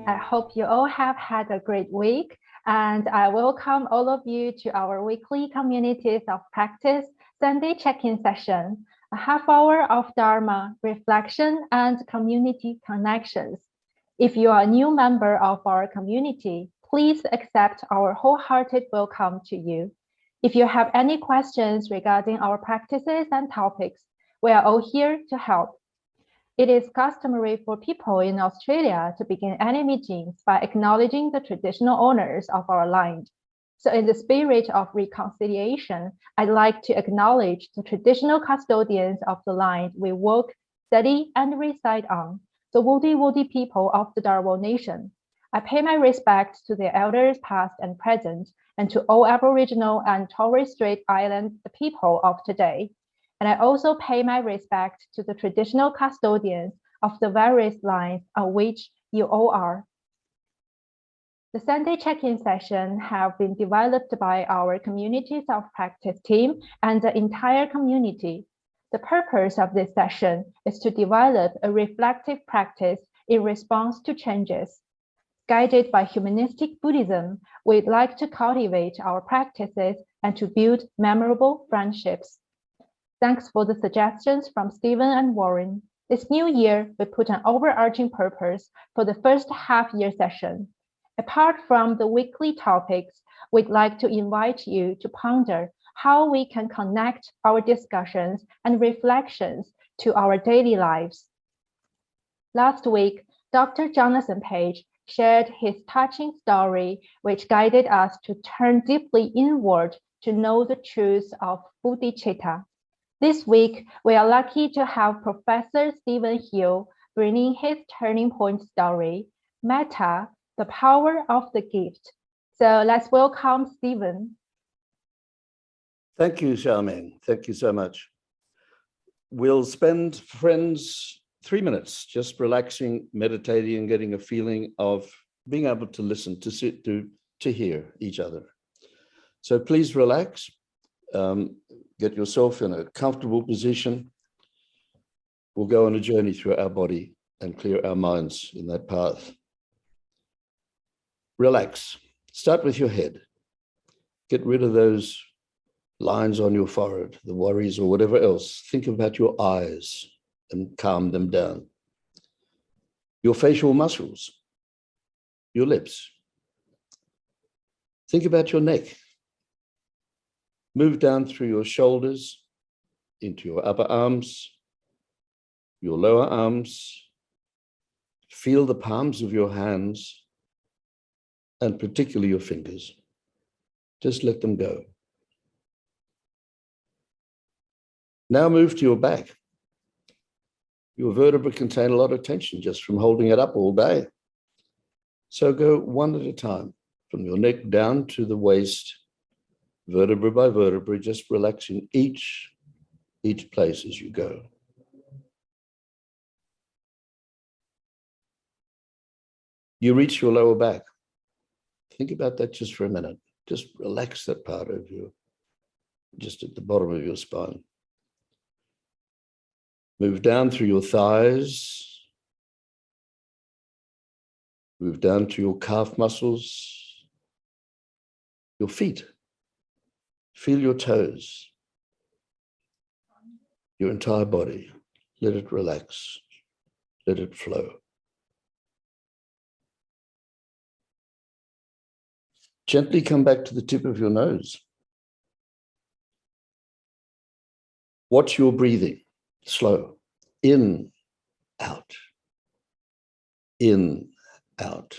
I hope you all have had a great week, and I welcome all of you to our weekly Communities of Practice Sunday check-in session, a half hour of Dharma, reflection, and community connections. If you are a new member of our community, please accept our wholehearted welcome to you. If you have any questions regarding our practices and topics, we are all here to help. It is customary for people in Australia to begin any meetings by acknowledging the traditional owners of our land. So in the spirit of reconciliation, I'd like to acknowledge the traditional custodians of the land we work, study, and reside on, the Wadi people of the Darwin Nation. I pay my respect to their elders past and present, and to all Aboriginal and Torres Strait Island people of today. And I also pay my respect to the traditional custodians of the various lands on which you all are. The Sunday check-in session have been developed by our Communities of Practice team and the entire community. The purpose of this session is to develop a reflective practice in response to changes. Guided by humanistic Buddhism, we'd like to cultivate our practices and to build memorable friendships. Thanks for the suggestions from Stephen and Warren. This new year, we put an overarching purpose for the first half-year session. Apart from the weekly topics, we'd like to invite you to ponder how we can connect our discussions and reflections to our daily lives. Last week, Dr. Jonathan Page shared his touching story, which guided us to turn deeply inward to know the truth of bodhicitta. This week, we are lucky to have Professor Stephen Hill bringing his turning point story, Metta, the power of the gift. So let's welcome Stephen. Thank you, Charmaine. Thank you so much. We'll spend, friends, 3 minutes just relaxing, meditating, and getting a feeling of being able to listen, to sit, to hear each other. So please relax. Get yourself in a comfortable position. We'll go on a journey through our body and clear our minds in that path. Relax. Start with your head. Get rid of those lines on your forehead, the worries or whatever else. Think about your eyes and calm them down. Your facial muscles, your lips. Think about your neck. Move down through your shoulders into your upper arms, your lower arms. Feel the palms of your hands and particularly your fingers. Just let them go. Now move to your back. Your vertebrae contain a lot of tension just from holding it up all day. So go one at a time, from your neck down to the waist, vertebra by vertebra, just relaxing each place as you go. You reach your lower back. Think about that just for a minute. Just relax that part of you, just at the bottom of your spine. Move down through your thighs. Move down to your calf muscles, your feet. Feel your toes, your entire body. Let it relax. Let it flow. Gently come back to the tip of your nose. Watch your breathing. Slow. In, out. In, out.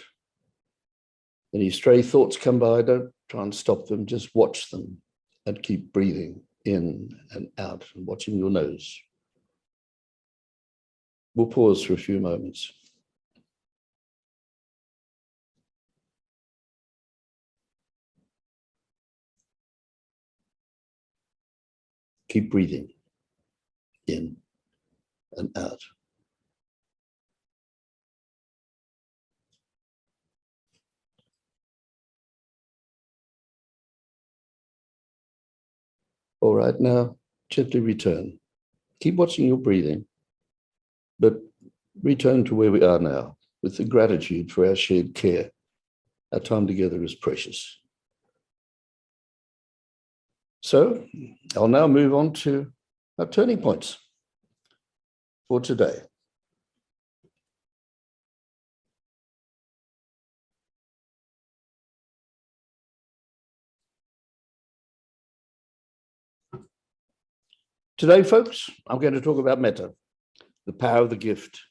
Any stray thoughts come by, don't try and stop them, just watch them and keep breathing in and out and watching your nose. We'll pause for a few moments. Keep breathing in and out. All right, now gently return. Keep watching your breathing, but return to where we are now. with the gratitude for our shared care. Our time together is precious. So I'll now move on to our turning points for today. Today, folks, I'm going to talk about Metta, the power of the gift.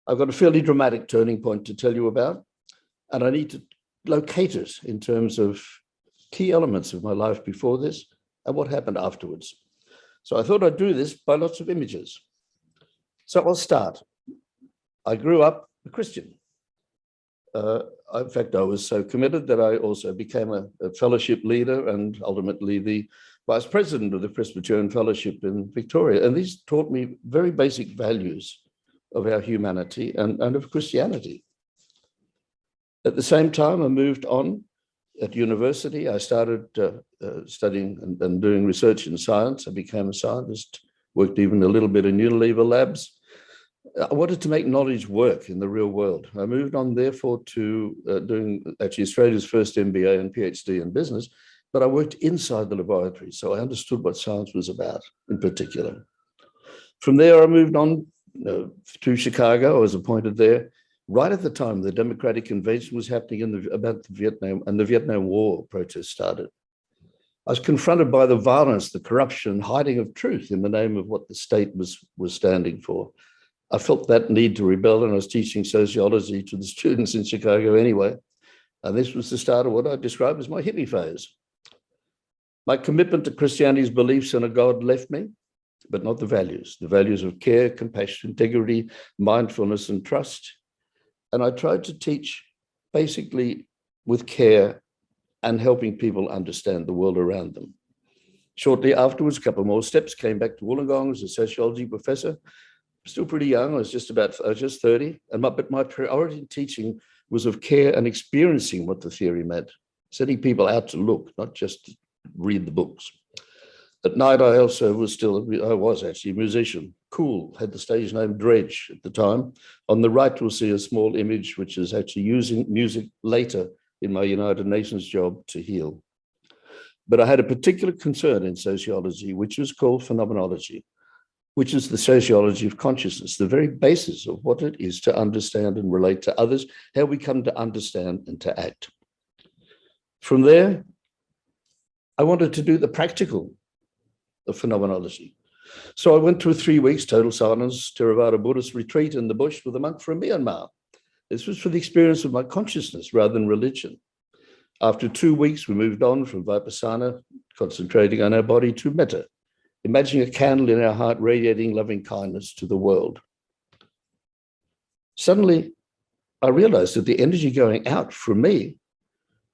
I've got a fairly dramatic turning point to tell you about, and I need to locate it in terms of key elements of my life before this and what happened afterwards. So I thought I'd do this by lots of images. So I'll start. I grew up a Christian. In fact, I was so committed that I also became a fellowship leader and ultimately the vice president of the Presbyterian Fellowship in Victoria. And these taught me very basic values of our humanity and of Christianity. At the same time, I moved on at university. I started studying and doing research in science. I became a scientist, worked even a little bit in Unilever labs. I wanted to make knowledge work in the real world. I moved on, therefore, to doing actually Australia's first MBA and PhD in business, but I worked inside the laboratory, so I understood what science was about in particular. From there, I moved on to Chicago. I was appointed there right at the time the Democratic Convention was happening about the Vietnam War protests started. I was confronted by the violence, the corruption, hiding of truth in the name of what the state was standing for. I felt that need to rebel, and I was teaching sociology to the students in Chicago anyway. And this was the start of what I describe as my hippie phase. My commitment to Christianity's beliefs in a God left me, but not the values of care, compassion, integrity, mindfulness, and trust. And I tried to teach basically with care and helping people understand the world around them. Shortly afterwards, a couple more steps, came back to Wollongong as a sociology professor. Still pretty young, I was just 30, but my priority in teaching was of care and experiencing what the theory meant, setting people out to look, not just to read the books. At night, I was actually a musician, cool, had the stage name Dredge at the time. On the right, we'll see a small image, which is actually using music later in my United Nations job to heal. But I had a particular concern in sociology, which was called phenomenology, which is the sociology of consciousness, the very basis of what it is to understand and relate to others, how we come to understand and to act. From there, I wanted to do the practical of phenomenology. So I went to a 3 weeks total silence Theravada Buddhist retreat in the bush with a monk from Myanmar. This was for the experience of my consciousness rather than religion. After 2 weeks, we moved on from Vipassana, concentrating on our body, to Metta, imagining a candle in our heart radiating loving kindness to the world. Suddenly, I realized that the energy going out from me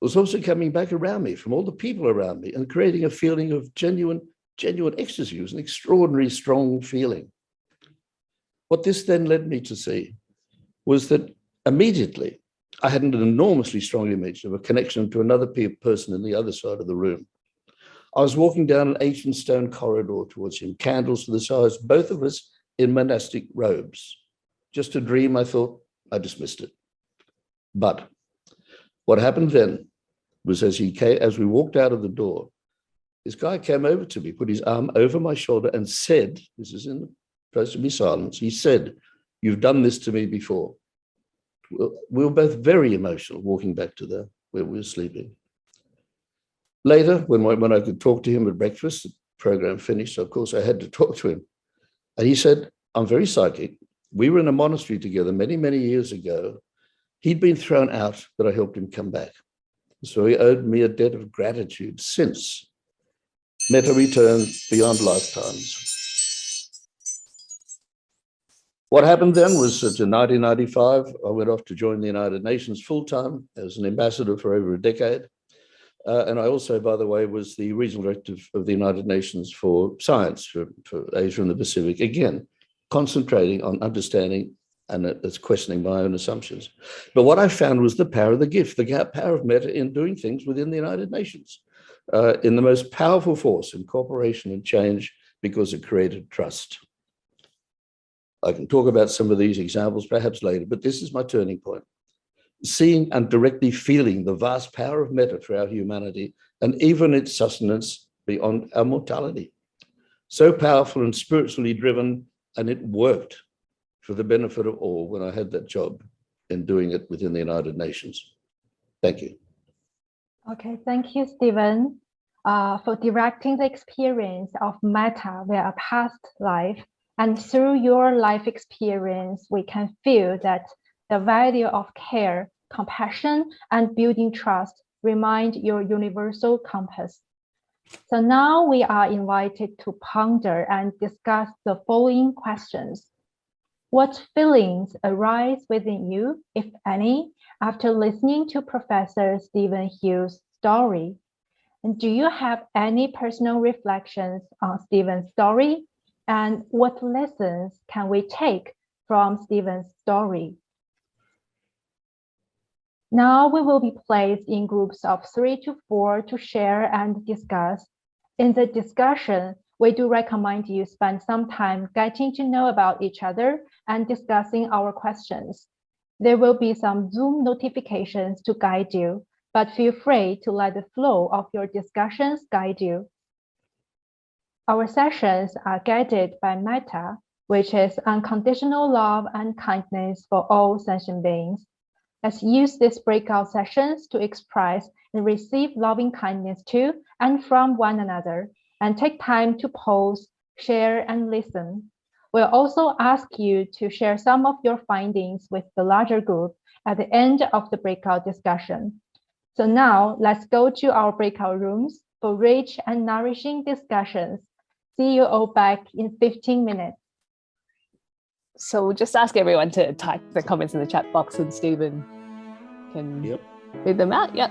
was also coming back around me, from all the people around me, and creating a feeling of genuine ecstasy. It was an extraordinary, strong feeling. What this then led me to see was that immediately I had an enormously strong image of a connection to another person in the other side of the room. I was walking down an ancient stone corridor towards him, candles to the sides, both of us in monastic robes. Just a dream, I thought. I dismissed it. But what happened then was as we walked out of the door, this guy came over to me, put his arm over my shoulder and said, this is supposed to be silence, he said, "You've done this to me before." We were both very emotional walking back to where we were sleeping. Later, when I could talk to him at breakfast, the program finished, of course I had to talk to him. And he said, "I'm very psychic. We were in a monastery together many, many years ago. He'd been thrown out, but I helped him come back. So he owed me a debt of gratitude since. Metta returned beyond lifetimes." What happened then was that in 1995, I went off to join the United Nations full-time as an ambassador for over a decade. And I also, by the way, was the regional director of the United Nations for science for Asia and the Pacific, again, concentrating on understanding and it's questioning my own assumptions. But what I found was the power of the gift, the power of Metta in doing things within the United Nations, in the most powerful force in cooperation and change because it created trust. I can talk about some of these examples perhaps later, but this is my turning point. Seeing and directly feeling the vast power of metta for our humanity and even its sustenance beyond our mortality. So powerful and spiritually driven, and it worked for the benefit of all when I had that job in doing it within the United Nations. Thank you. Okay, thank you, Stephen, for directing the experience of metta via a past life. And through your life experience, we can feel that the value of care, compassion, and building trust remind your universal compass. So now we are invited to ponder and discuss the following questions. What feelings arise within you, if any, after listening to Professor Stephen Hill's story? And do you have any personal reflections on Stephen's story? And what lessons can we take from Stephen's story? Now we will be placed in groups of 3 to 4 to share and discuss. In the discussion, we do recommend you spend some time getting to know about each other and discussing our questions. There will be some Zoom notifications to guide you, but feel free to let the flow of your discussions guide you. Our sessions are guided by Metta, which is unconditional love and kindness for all sentient beings. Let's use these breakout sessions to express and receive loving kindness to and from one another, and take time to pause, share, and listen. We'll also ask you to share some of your findings with the larger group at the end of the breakout discussion. So now let's go to our breakout rooms for rich and nourishing discussions. See you all back in 15 minutes. So we'll just ask everyone to type the comments in the chat box and Stephen can read them out. Yep.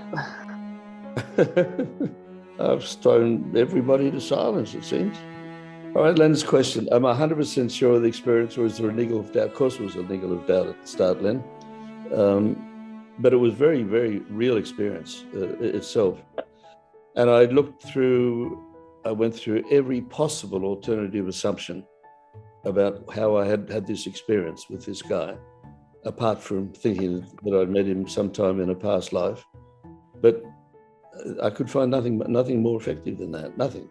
I've stoned everybody to silence, it seems. All right, Len's question. Am I 100% sure of the experience, or is there a niggle of doubt? Of course, there was a niggle of doubt at the start, Len. But it was very, very real experience itself. And I went through every possible alternative assumption about how I had this experience with this guy, apart from thinking that I'd met him sometime in a past life. But I could find nothing more effective than that, nothing.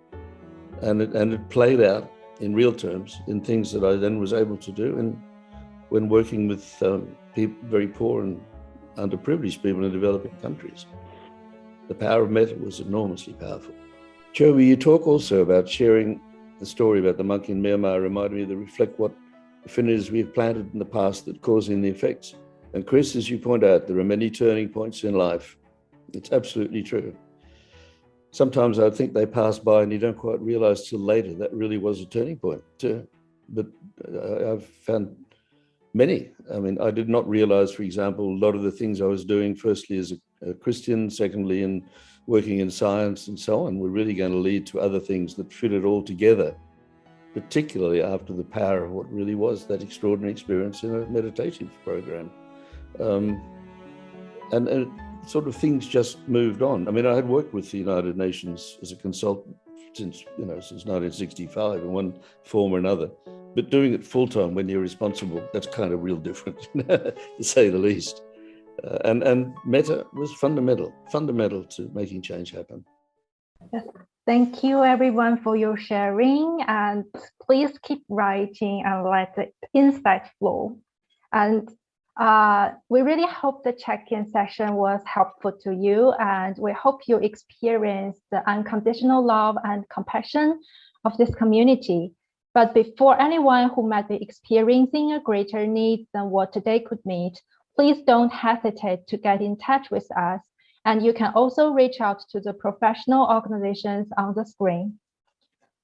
And it played out in real terms in things that I then was able to do. And when working with people, very poor and underprivileged people in developing countries, the power of metta was enormously powerful. Joby, you talk also about sharing the story about the monk in Myanmar reminded me to reflect what affinities we've planted in the past that causing the effects. And Chris, as you point out, there are many turning points in life. It's absolutely true. Sometimes I think they pass by and you don't quite realize till later that really was a turning point too. But I've found many. I mean, I did not realize, for example, a lot of the things I was doing, firstly as a Christian, secondly in working in science and so on, were really going to lead to other things that fit it all together, particularly after the power of what really was that extraordinary experience in a meditative program. And sort of things just moved on. I mean, I had worked with the United Nations as a consultant since 1965 in one form or another, but doing it full time when you're responsible, that's kind of real different, to say the least. And metta was fundamental to making change happen. Yes. Thank you everyone for your sharing, and please keep writing and let the insight flow. And we really hope the check-in session was helpful to you, and we hope you experience the unconditional love and compassion of this community. But before anyone who might be experiencing a greater need than what today could meet, please don't hesitate to get in touch with us. And you can also reach out to the professional organizations on the screen.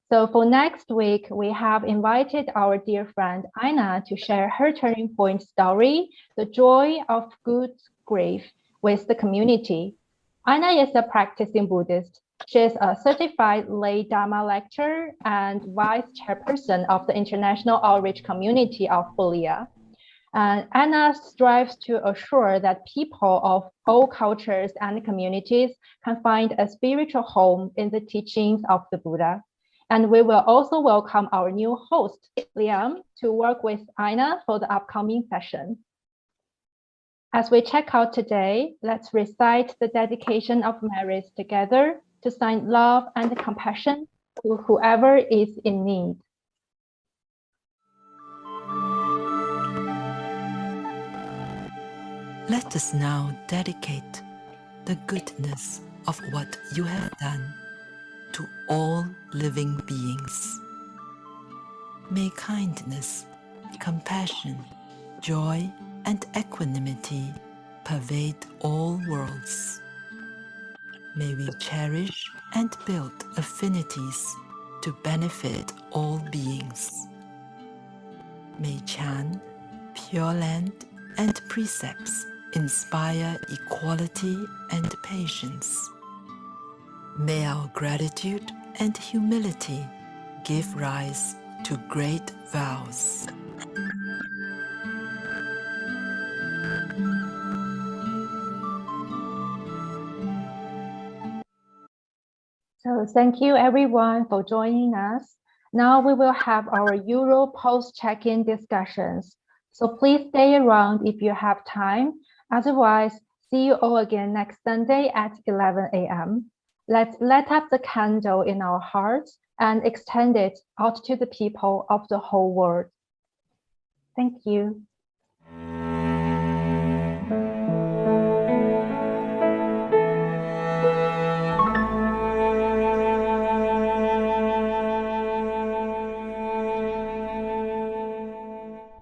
So for next week, we have invited our dear friend Aina to share her turning point story, The Joy of Good Grief, with the community. Aina is a practicing Buddhist. She is a certified lay Dharma lecturer and vice chairperson of the International Outreach Community of Bulia. And Anna strives to assure that people of all cultures and communities can find a spiritual home in the teachings of the Buddha. And we will also welcome our new host, Liam, to work with Ina for the upcoming session. As we check out today, let's recite the dedication of marriage together to send love and compassion to whoever is in need. Let us now dedicate the goodness of what you have done to all living beings. May kindness, compassion, joy, and equanimity pervade all worlds. May we cherish and build affinities to benefit all beings. May Chan, Pure Land, and precepts inspire equality and patience. May our gratitude and humility give rise to great vows. So thank you everyone for joining us. Now we will have our Euro post check-in discussions. So please stay around if you have time. Otherwise, see you all again next Sunday at 11 a.m. Let's light up the candle in our hearts and extend it out to the people of the whole world. Thank you.